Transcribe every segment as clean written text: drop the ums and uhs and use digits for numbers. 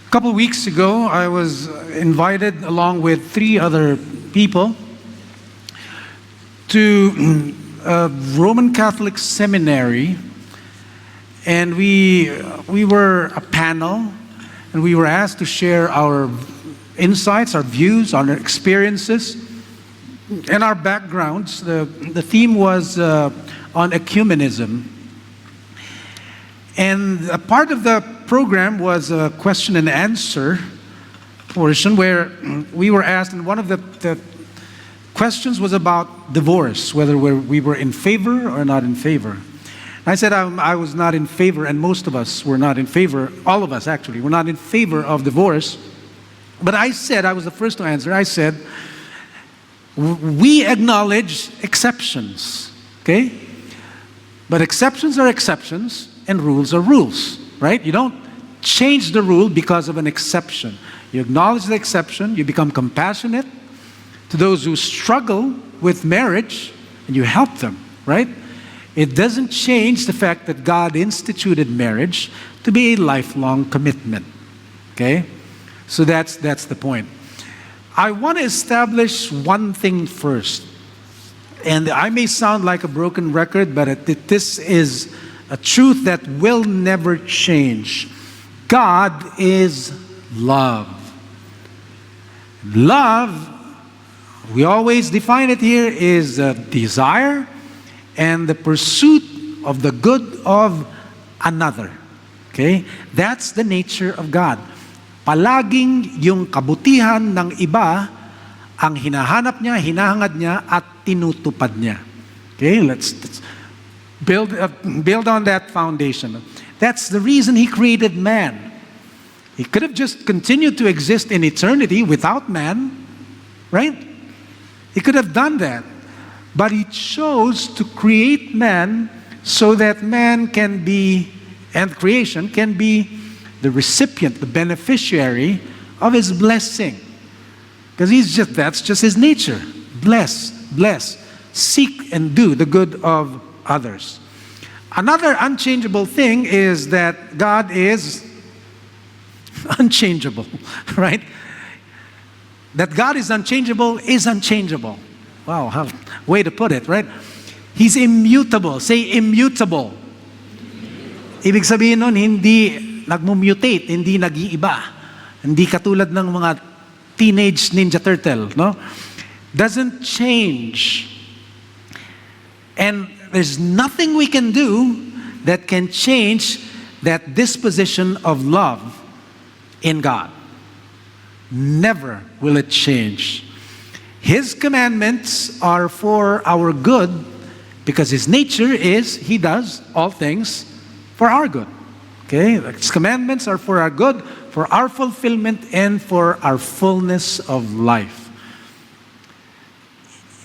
A couple weeks ago, I was invited along with 3 other people to a Roman Catholic seminary, and we were a panel, and we were asked to share our insights, our views, our experiences, and our backgrounds. The theme was on ecumenism. And a part of the program was a question and answer portion where we were asked, and one of the questions was about divorce, whether we were in favor or not in favor. I said I was not in favor, and most of us were not in favor, all of us actually, were not in favor of divorce. But I said, I was the first to answer, I said, we acknowledge exceptions, okay? But exceptions are exceptions, and rules are rules, right? You don't change the rule because of an exception. You acknowledge the exception, you become compassionate to those who struggle with marriage, and you help them, right? It doesn't change the fact that God instituted marriage to be a lifelong commitment, okay? So that's the point. I want to establish one thing first. And I may sound like a broken record, but this is a truth that will never change. God is love. Love, we always define it here, is a desire and the pursuit of the good of another. Okay? That's the nature of God. Palaging yung kabutihan ng iba ang hinahanap niya, hinahangad niya, at tinutupad niya. Okay? Let's build on that foundation. That's the reason He created man. He could have just continued to exist in eternity without man, right? He could have done that. But He chose to create man so that man can be, and creation can be, the recipient, the beneficiary of His blessing. Because that's just His nature. Bless, seek and do the good of others. Another unchangeable thing is that God is unchangeable, right? That God is unchangeable is unchangeable. Wow, way to put it, right? He's immutable. Say immutable. Ibig sabihin nun, hindi nagmumutate, hindi nag-iiba. Hindi katulad ng mga teenage Ninja Turtle, no? Doesn't change. And there's nothing we can do that can change that disposition of love in God. Never will it change. His commandments are for our good because His nature is He does all things for our good. Okay? His commandments are for our good, for our fulfillment, and for our fullness of life.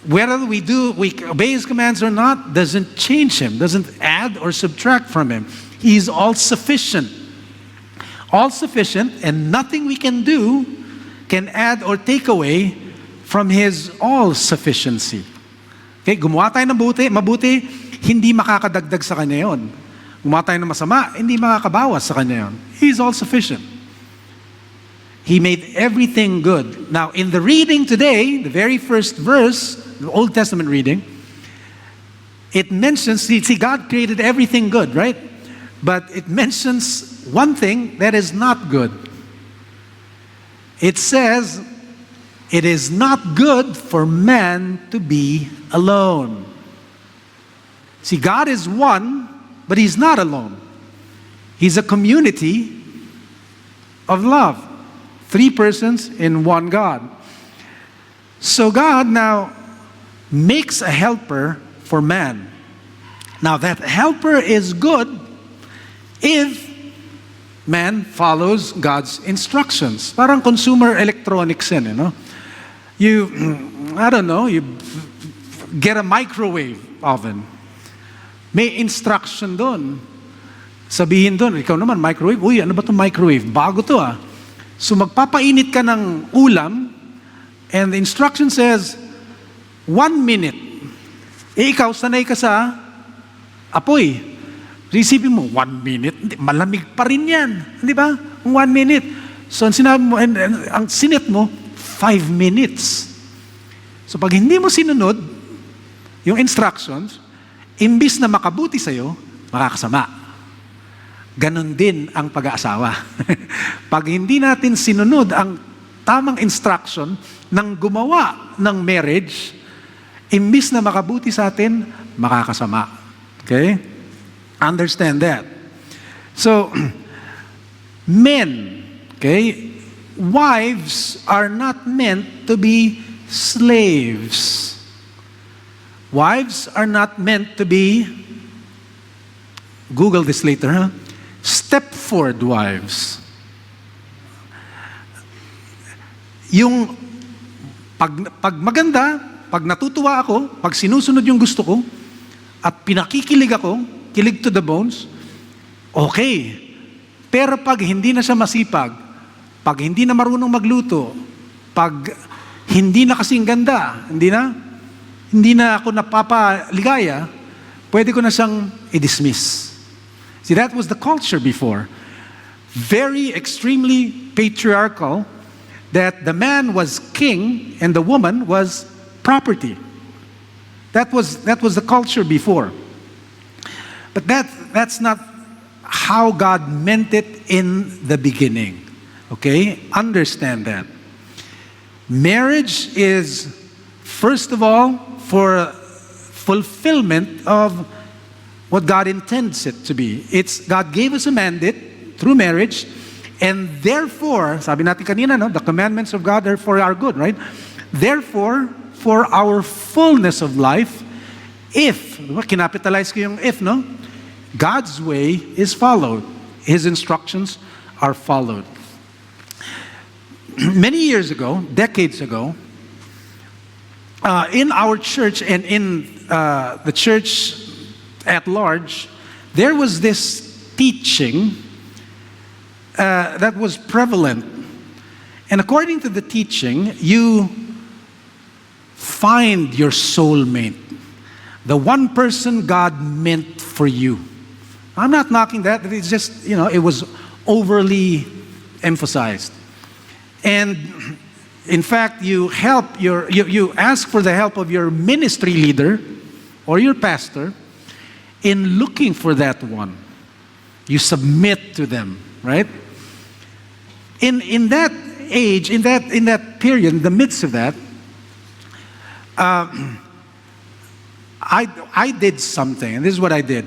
Whether we obey His commands or not, doesn't change Him, doesn't add or subtract from Him. He is all-sufficient. All-sufficient, and nothing we can do can add or take away from His all-sufficiency. Okay, gumawa tayo ng mabuti, hindi makakadagdag sa Kanya yun. Gumawa tayo ng masama, hindi makakabawas sa Kanya yun. He is all-sufficient. He made everything good. Now, in the reading today, the very first verse, the Old Testament reading, it mentions, see, God created everything good, right? But it mentions one thing that is not good. It says, it is not good for man to be alone. See, God is one, but He's not alone. He's a community of love. 3 persons in one God. So God now makes a helper for man. Now that helper is good if man follows God's instructions. Parang consumer electronics yan, you know? You get a microwave oven. May instruction doon. Sabihin doon, ikaw naman, microwave, uy, ano ba itong microwave? Bago to ah. So magpapainit ka ng ulam, and the instruction says, 1 minute. Ikaw, sanay ka sa apoy. Isipin mo, 1 minute, malamig pa rin yan. Di ba? 1 minute. So, ang sinabi mo, and ang sinet mo, 5 minutes. So, pag hindi mo sinunod yung instructions, imbis na makabuti sa'yo, makakasama. Ganon din ang pag-aasawa. Pag hindi natin sinunod ang tamang instruction ng gumawa ng marriage, imbis na makabuti sa atin, makakasama. Okay? Understand that. So, men, okay, wives are not meant to be slaves. Wives are not meant to be, Google this later, huh? Stepford wives. Yung pag maganda, pag natutuwa ako, pag sinusunod yung gusto ko, at pinakikilig ako, kilig to the bones, okay. Pero pag hindi na siya masipag, pag hindi na marunong magluto, pag hindi na kasing ganda, hindi na ako napapaligaya, pwede ko na siyang i-dismiss. See, that was the culture before. Very extremely patriarchal, that the man was king and the woman was property. That was the culture before. But that's not how God meant it in the beginning. Okay? Understand that. Marriage is, first of all, for fulfillment of what God intends it to be. God gave us a mandate through marriage, and therefore, sabi natin kanina, no, the commandments of God are for our good, right? Therefore, for our fullness of life, if, kinapitalize ko yung if, no? God's way is followed. His instructions are followed. Many years ago, decades ago, in our church and in the church at large, there was this teaching that was prevalent. And according to the teaching, you find your soulmate, the one person God meant for you. I'm not knocking that. It's just, it was overly emphasized. And in fact, you ask for the help of your ministry leader or your pastor in looking for that one. You submit to them, right? In that age, in that period, in the midst of that, I did something, and this is what I did.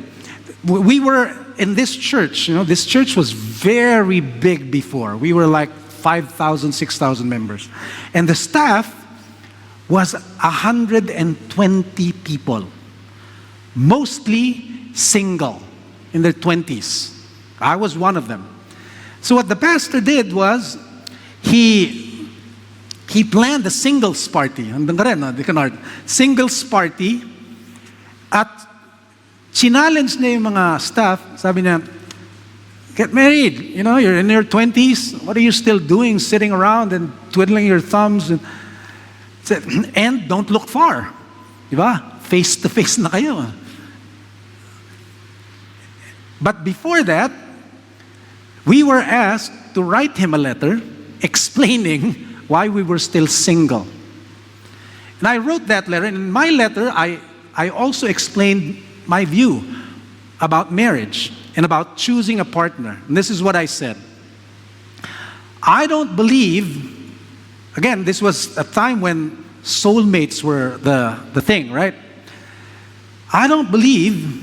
We were in this church. This church was very big before. We were like 5,000, 6,000 members. And the staff was 120 people. Mostly single, in their 20s. I was one of them. So what the pastor did was, he planned a singles party. Singles party. At challenge niya yung mga staff. Sabi niya, get married. You're in your 20s. What are you still doing, sitting around and twiddling your thumbs? And don't look far. Diba? Face to face na kayo. But before that, we were asked to write him a letter explaining why we were still single. And I wrote that letter. And in my letter, I also explained my view about marriage and about choosing a partner. And this is what I said. I don't believe, again, this was a time when soulmates were the thing, right? I don't believe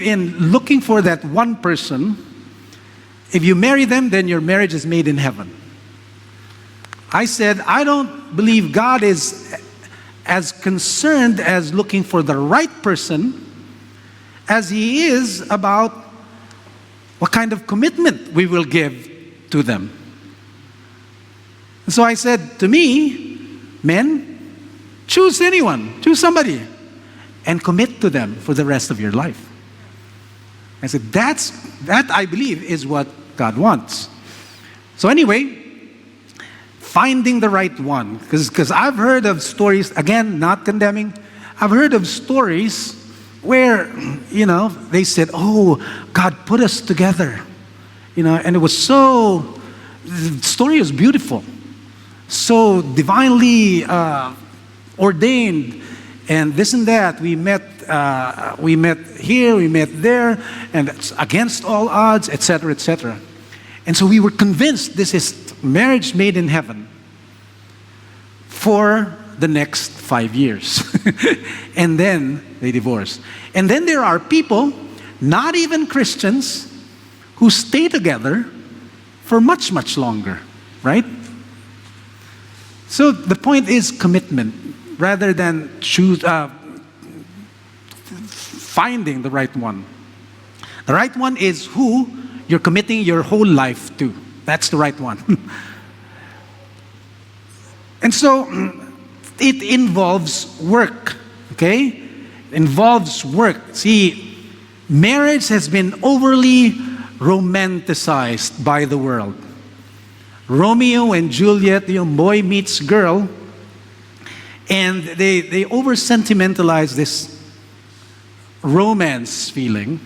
in looking for that one person. If you marry them, then your marriage is made in heaven. I said, I don't believe God is as concerned as looking for the right person as He is about what kind of commitment we will give to them. So I said, to me, men, choose anyone, choose somebody, and commit to them for the rest of your life. I said, that I believe is what God wants. So anyway, finding the right one. Because I've heard of stories, again, not condemning, I've heard of stories where, they said, oh, God put us together. And it was the story was beautiful, so divinely ordained, and this and that. We met here, we met there, and it's against all odds, etc., etc. And so we were convinced this is marriage made in heaven for the next 5 years. And then they divorced. And then there are people, not even Christians, who stay together for much, much longer, right? So the point is commitment rather than finding the right one. The right one is who you're committing your whole life to. That's the right one. And so it involves work, okay? It involves work. See, marriage has been overly romanticized by the world. Romeo and Juliet, boy meets girl, and they over-sentimentalize this romance feeling.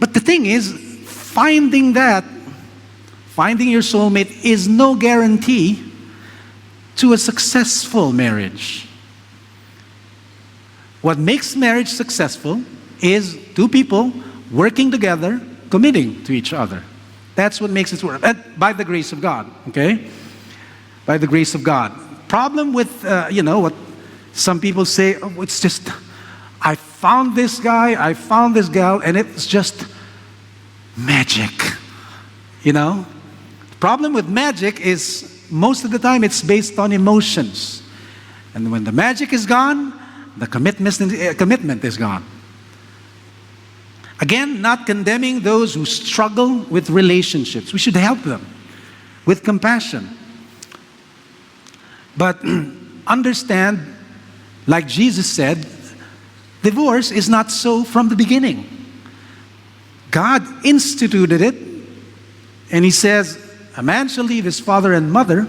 But the thing is, finding your soulmate is no guarantee to a successful marriage. What makes marriage successful is two people working together, committing to each other. That's what makes it work. By the grace of God, okay? By the grace of God. Problem with, what some people say, it's just, I found this guy, I found this gal, and it's just magic. The problem with magic is most of the time it's based on emotions. And when the magic is gone, the commitment is gone. Again, not condemning those who struggle with relationships. We should help them with compassion. But understand, like Jesus said, divorce is not so from the beginning. God instituted it, and He says, a man shall leave his father and mother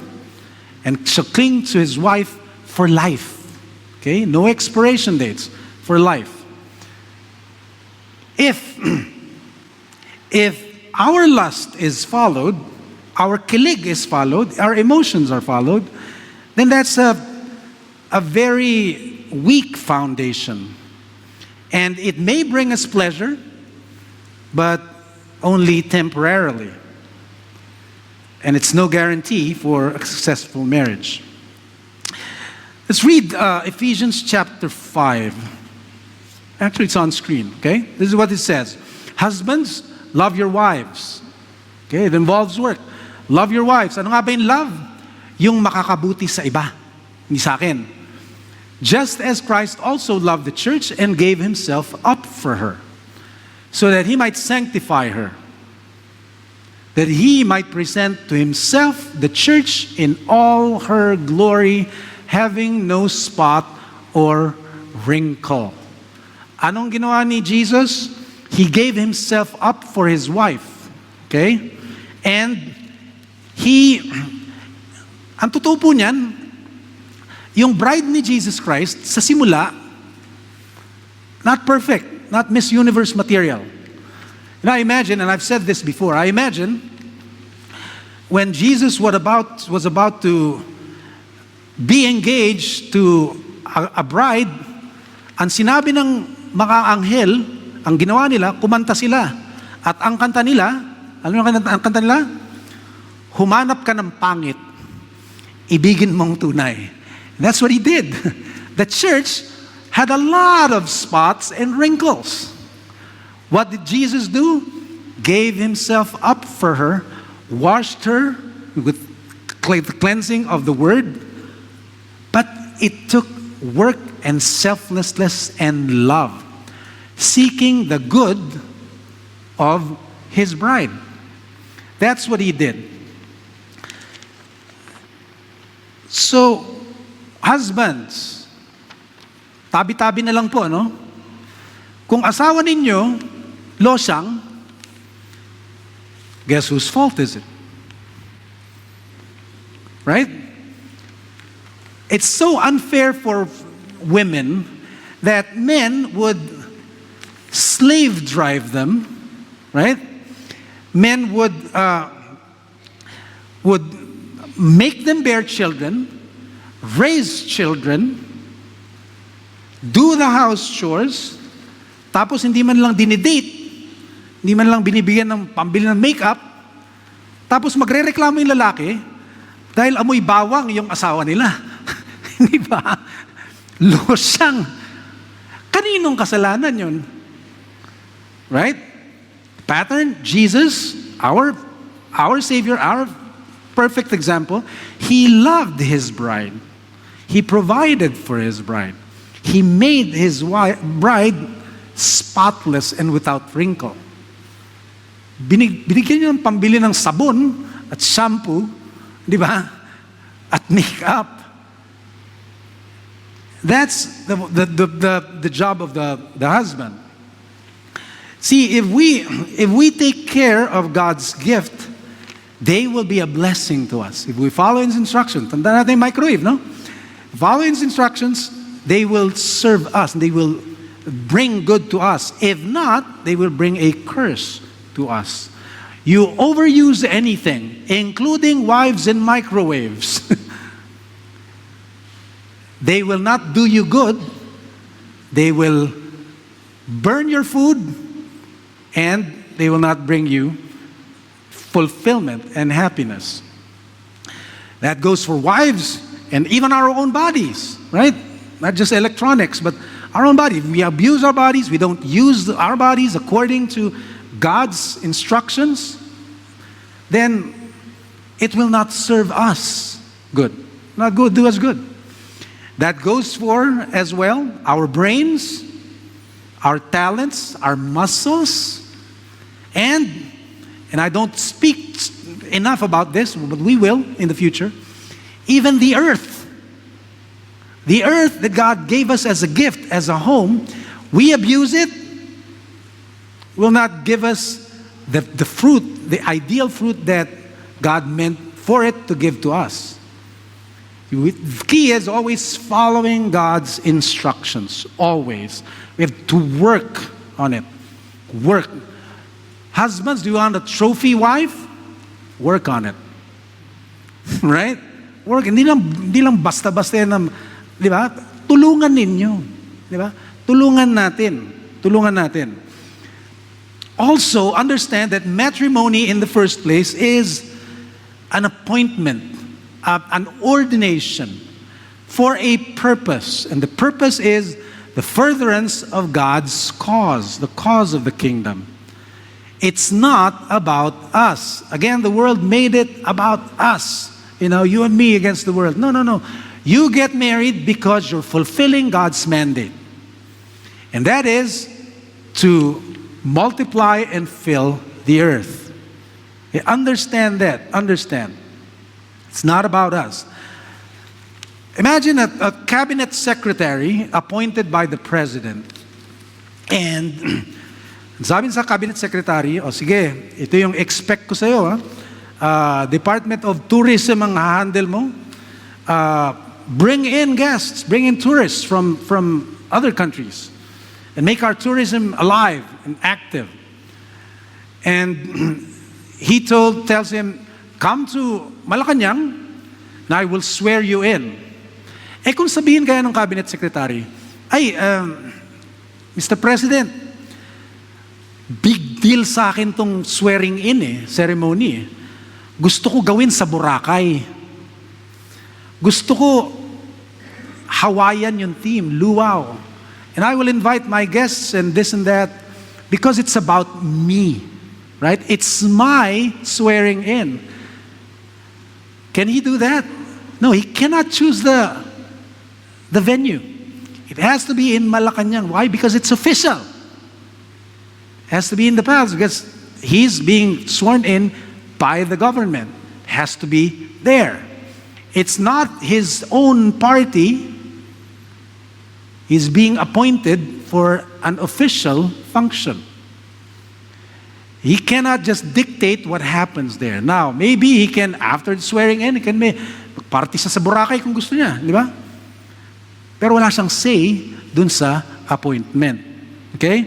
and shall cling to his wife for life. Okay? No expiration dates. For life. If our lust is followed, our kilig is followed, our emotions are followed, then that's a very weak foundation. And it may bring us pleasure, but only temporarily. And it's no guarantee for a successful marriage. Let's read Ephesians chapter 5. Actually, it's on screen, okay? This is what it says. Husbands, love your wives. Okay, it involves work. Love your wives. Ano nga ba yung love? Yung makakabuti sa iba, hindi sa akin. Just as Christ also loved the church and gave Himself up for her, so that He might sanctify her, that He might present to Himself the church in all her glory, having no spot or wrinkle. Anong ginawa ni Jesus? He gave Himself up for His wife. Okay? And ang totoo po niyan, yung bride ni Jesus Christ, sa simula, not perfect, not Miss Universe material. And I imagine, and I've said this before, I imagine when Jesus was about to be engaged to a bride, ang sinabi ng mga anghel, ang ginawa nila, kumanta sila. At ang kanta nila, alam mo ang kanta nila? Humanap ka ng pangit, ibigin mong tunay. And that's what He did. The church had a lot of spots and wrinkles. What did Jesus do? Gave Himself up for her, washed her with the cleansing of the Word. But it took work and selflessness and love, seeking the good of His bride. That's what He did. So, husbands, tabi-tabi na lang po, no? Kung asawa ninyo, losyang, guess whose fault is it? Right? It's so unfair for women that men would slave drive them, right? men would make them bear children, raise children, do the house chores, tapos hindi man lang dinidate, hindi man lang binibigyan ng pambili ng makeup, tapos magrereklamo yung lalaki dahil amoy bawang yung asawa nila. Hindi ba? Losyang. Kaninong kasalanan yun? Right? Pattern, Jesus, our Savior, our perfect example, He loved His bride. He provided for His bride. He made His bride spotless and without wrinkle. Binigyan niyo ng pambili ng sabon at shampoo, di ba? At makeup. That's the job of the husband. See, if we take care of God's gift, they will be a blessing to us. If we follow His instructions, tanda natin yung microwave, no? Follow His instructions, they will serve us. They will bring good to us. If not, they will bring a curse to us. You overuse anything, including wives and microwaves. They will not do you good. They will burn your food, and they will not bring you fulfillment and happiness. That goes for wives and even our own bodies, right? Not just electronics, but our own body. If we abuse our bodies, we don't use our bodies according to God's instructions, then it will not serve us good. Not good, do us good. That goes for, as well, our brains, our talents, our muscles, and I don't speak enough about this, but we will in the future, even the earth. The earth that God gave us as a gift, as a home, we abuse it, will not give us the fruit, the ideal fruit that God meant for it to give to us. The key is always following God's instructions. Always. We have to work on it. Work. Husbands, do you want a trophy wife? Work on it. Right? Work. Hindi lang basta-basta yan, di ba? Tulungan ninyo. Di ba? Tulungan natin. Also, understand that matrimony in the first place is an appointment, an ordination for a purpose. And the purpose is the furtherance of God's cause, the cause of the kingdom. It's not about us. Again, the world made it about us. You know, you and me against the world. No. You get married because you're fulfilling God's mandate. And that is to multiply and fill the earth. Understand that. Understand. It's not about us. Imagine a cabinet secretary appointed by the president. And sabi sa cabinet secretary, sige, ito yung expect ko sa'yo. Department of Tourism ang handle mo. Bring in guests, bring in tourists from other countries. And make our tourism alive and active. And he tells him, come to Malacanang, and I will swear you in. Kung sabihin kaya ng cabinet secretary, Mr. President, big deal sa akin tong swearing in ceremony. Gusto ko gawin sa Boracay. Gusto ko Hawaiian yung theme, luau. And I will invite my guests and this and that because it's about me, right? It's my swearing in. Can he do that? No, he cannot choose the venue. It has to be in Malacanang. Why? Because it's official. It has to be in the palace because he's being sworn in by the government. It has to be there. It's not his own party. He's being appointed for an official function. He cannot just dictate what happens there. Now, maybe he can, after swearing in, he can party sa Boracay kung gusto niya, di ba? Pero wala siyang say dun sa appointment. Okay?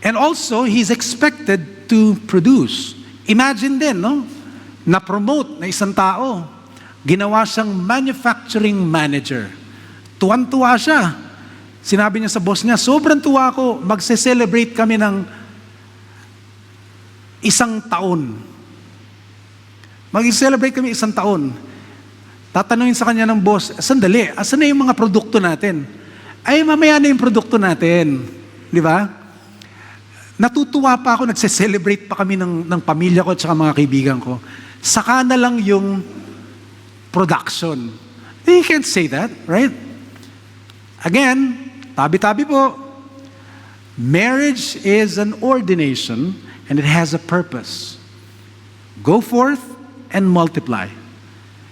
And also, he's expected to produce. Imagine din, no? Na-promote na isang tao. Ginawa siyang manufacturing manager. Tuwan-tuwa siya. Sinabi niya sa boss niya, sobrang tuwa ko, magse-celebrate kami ng 1 taon. Mag-celebrate kami 1 taon. Tatanungin sa kanya ng boss, sandali, asan na yung mga produkto natin? Ay, mamaya na yung produkto natin. Di ba? Natutuwa pa ako, nagse-celebrate pa kami ng pamilya ko at saka mga kaibigan ko. Saka na lang yung production. You can't say that, right? Again, tabi-tabi po. Marriage is an ordination and it has a purpose. Go forth and multiply.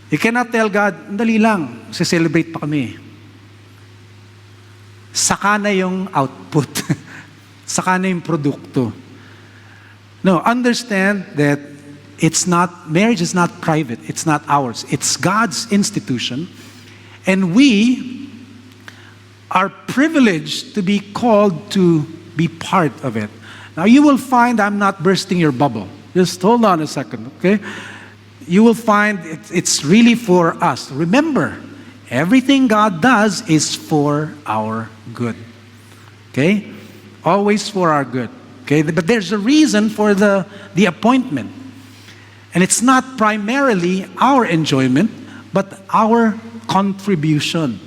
You cannot tell God, dali lang, se-celebrate pa kami. Saka na yung output. Saka na yung produkto. No, understand that marriage is not private. It's not ours. It's God's institution. And we are privileged to be called to be part of it. Now you will find I'm not bursting your bubble. Just hold on a second, okay? You will find it's really for us. Remember, everything God does is for our good. Okay? Always for our good. Okay? But there's a reason for the appointment. And it's not primarily our enjoyment, but our contribution.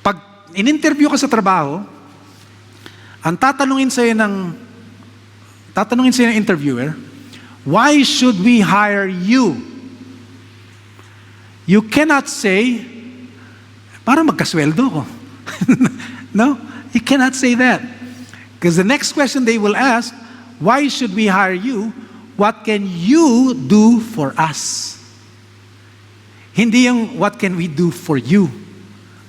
Pag in-interview ka sa trabaho, ang tatanungin sa'yo ng interviewer, why should we hire you? You cannot say, para magkasweldo ko. No? You cannot say that. Because the next question they will ask, why should we hire you? What can you do for us? Hindi yung, what can we do for you?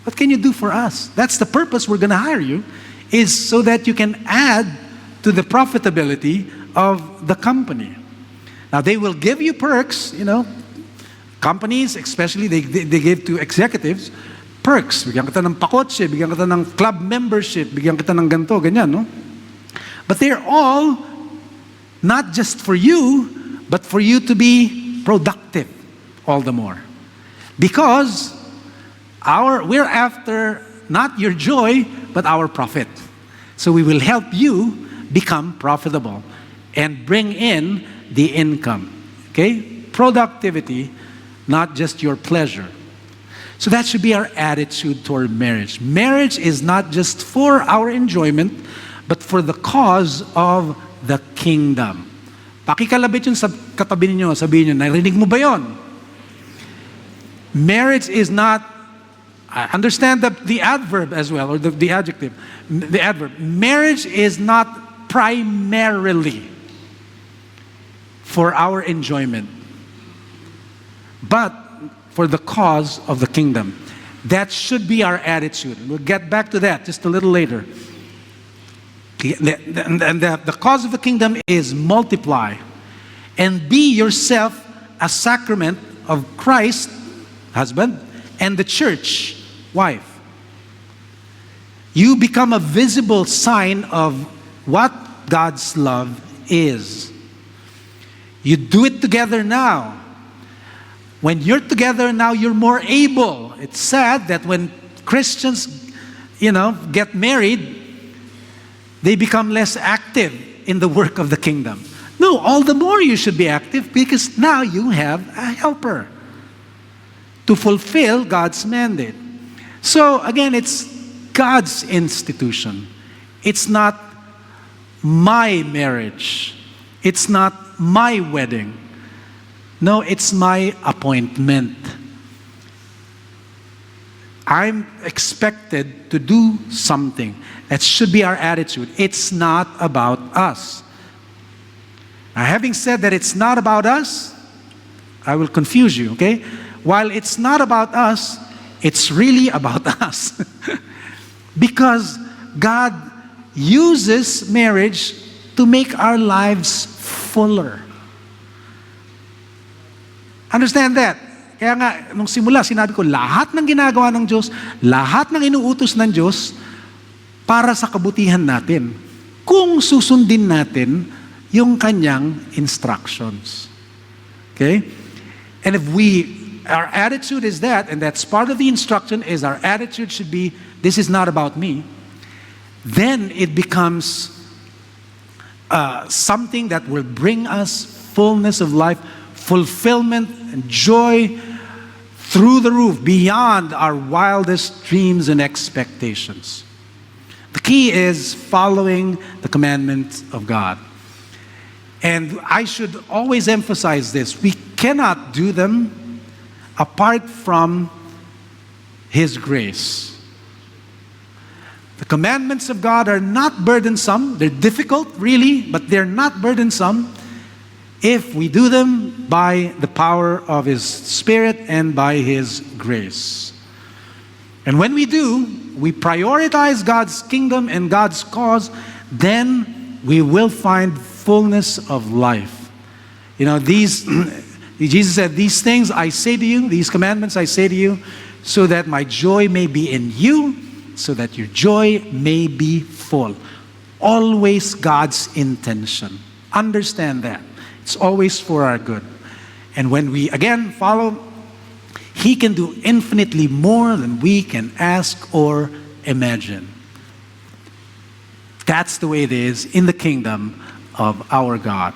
What can you do for us? That's the purpose we're going to hire you, is so that you can add to the profitability of the company. Now, they will give you perks, companies, especially, they give to executives, perks. Bigyan kita ng pakotse, bigyan kita ng club membership, bigyan kita ng ganito, ganyan, no? But they're all not just for you, but for you to be productive all the more. Because we're after not your joy, but our profit. So we will help you become profitable and bring in the income. Okay? Productivity, not just your pleasure. So that should be our attitude toward marriage. Marriage is not just for our enjoyment, but for the cause of the kingdom. Pakikalabit yun sa katabi ninyo, sabihin nyo, narinig mo ba yun? Marriage is not, understand the adverb as well, or the adjective, the adverb. Marriage is not primarily for our enjoyment, but for the cause of the kingdom. That should be our attitude. We'll get back to that just a little later. And the cause of the kingdom is multiply and be yourself a sacrament of Christ, husband, and the church, wife. You become a visible sign of what God's love is. You do it together now. When you're together now, you're more able. It's sad that when Christians, get married, they become less active in the work of the kingdom. No, all the more you should be active because now you have a helper to fulfill God's mandate. So again, it's God's institution. It's not my marriage. It's not my wedding. No, it's my appointment. I'm expected to do something. That should be our attitude. It's not about us. Now, having said that it's not about us, I will confuse you, okay? While it's not about us, it's really about us. Because God uses marriage to make our lives fuller. Understand that? Kaya nga, nung simula, sinabi ko, lahat ng ginagawa ng Diyos, lahat ng inuutos ng Diyos, para sa kabutihan natin. kung susundin natin yung kanyang instructions. Okay? And if our attitude is that, and that's part of the instruction, is our attitude should be, this is not about me, then it becomes something that will bring us fullness of life, fulfillment and joy through the roof, beyond our wildest dreams and expectations. The key is following the commandments of God. And I should always emphasize this. We cannot do them apart from His grace. The commandments of God are not burdensome. They're difficult, really, but they're not burdensome if we do them by the power of His Spirit and by His grace. And when we do, we prioritize God's kingdom and God's cause, then we will find fullness of life. You know, Jesus said, these things I say to you, these commandments I say to you, so that my joy may be in you, so that your joy may be full. Always God's intention. Understand that. It's always for our good. And when we, again, follow, He can do infinitely more than we can ask or imagine. That's the way it is in the kingdom of our God.